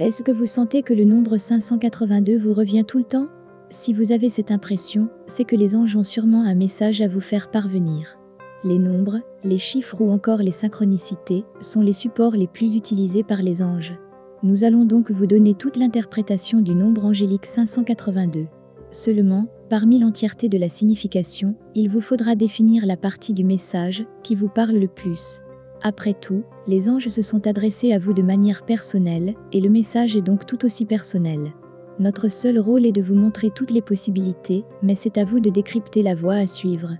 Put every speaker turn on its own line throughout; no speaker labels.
Est-ce que vous sentez que le nombre 582 vous revient tout le temps? Si vous avez cette impression, c'est que les anges ont sûrement un message à vous faire parvenir. Les nombres, les chiffres ou encore les synchronicités sont les supports les plus utilisés par les anges. Nous allons donc vous donner toute l'interprétation du nombre angélique 582. Seulement, parmi l'entièreté de la signification, il vous faudra définir la partie du message qui vous parle le plus. Après tout, les anges se sont adressés à vous de manière personnelle, et le message est donc tout aussi personnel. Notre seul rôle est de vous montrer toutes les possibilités, mais c'est à vous de décrypter la voie à suivre.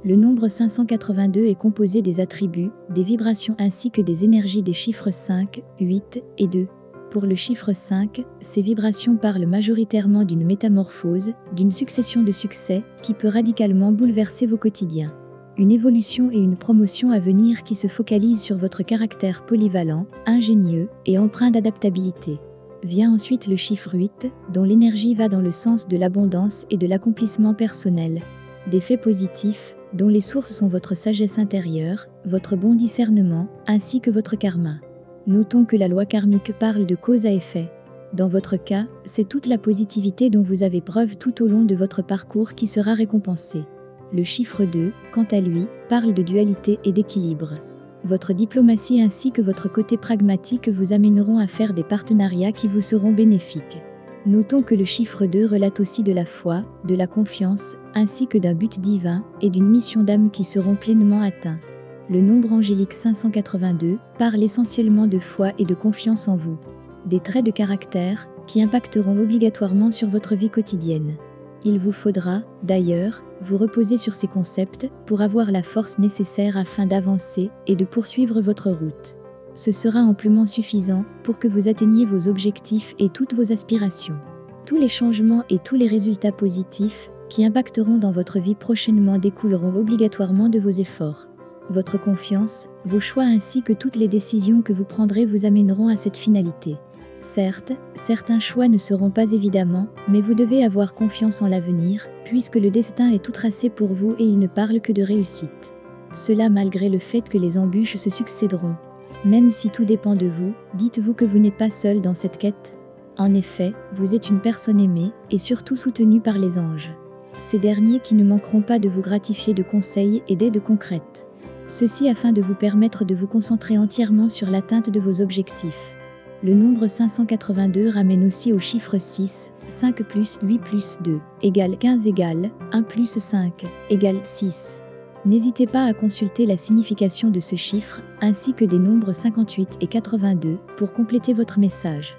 Le nombre 582 est composé des attributs, des vibrations ainsi que des énergies des chiffres 5, 8 et 2. Pour le chiffre 5, ces vibrations parlent majoritairement d'une métamorphose, d'une succession de succès qui peut radicalement bouleverser vos quotidiens. Une évolution et une promotion à venir qui se focalisent sur votre caractère polyvalent, ingénieux et empreint d'adaptabilité. Vient ensuite le chiffre 8, dont l'énergie va dans le sens de l'abondance et de l'accomplissement personnel. Des faits positifs, dont les sources sont votre sagesse intérieure, votre bon discernement, ainsi que votre karma. Notons que la loi karmique parle de cause à effet. Dans votre cas, c'est toute la positivité dont vous avez preuve tout au long de votre parcours qui sera récompensée. Le chiffre 2, quant à lui, parle de dualité et d'équilibre. Votre diplomatie ainsi que votre côté pragmatique vous amèneront à faire des partenariats qui vous seront bénéfiques. Notons que le chiffre 2 relate aussi de la foi, de la confiance, ainsi que d'un but divin et d'une mission d'âme qui seront pleinement atteints. Le nombre angélique 582 parle essentiellement de foi et de confiance en vous. Des traits de caractère qui impacteront obligatoirement sur votre vie quotidienne. Il vous faudra, d'ailleurs, vous reposer sur ces concepts pour avoir la force nécessaire afin d'avancer et de poursuivre votre route. Ce sera amplement suffisant pour que vous atteigniez vos objectifs et toutes vos aspirations. Tous les changements et tous les résultats positifs qui impacteront dans votre vie prochainement découleront obligatoirement de vos efforts. Votre confiance, vos choix ainsi que toutes les décisions que vous prendrez vous amèneront à cette finalité. Certes, certains choix ne seront pas évidemment, mais vous devez avoir confiance en l'avenir, puisque le destin est tout tracé pour vous et il ne parle que de réussite. Cela malgré le fait que les embûches se succéderont. Même si tout dépend de vous, dites-vous que vous n'êtes pas seul dans cette quête. En effet, vous êtes une personne aimée et surtout soutenue par les anges. Ces derniers qui ne manqueront pas de vous gratifier de conseils et d'aides concrètes. Ceci afin de vous permettre de vous concentrer entièrement sur l'atteinte de vos objectifs. Le nombre 582 ramène aussi au chiffre 6, 5 plus 8 plus 2, égale 15 égale 1 plus 5, égale 6. N'hésitez pas à consulter la signification de ce chiffre, ainsi que des nombres 58 et 82, pour compléter votre message.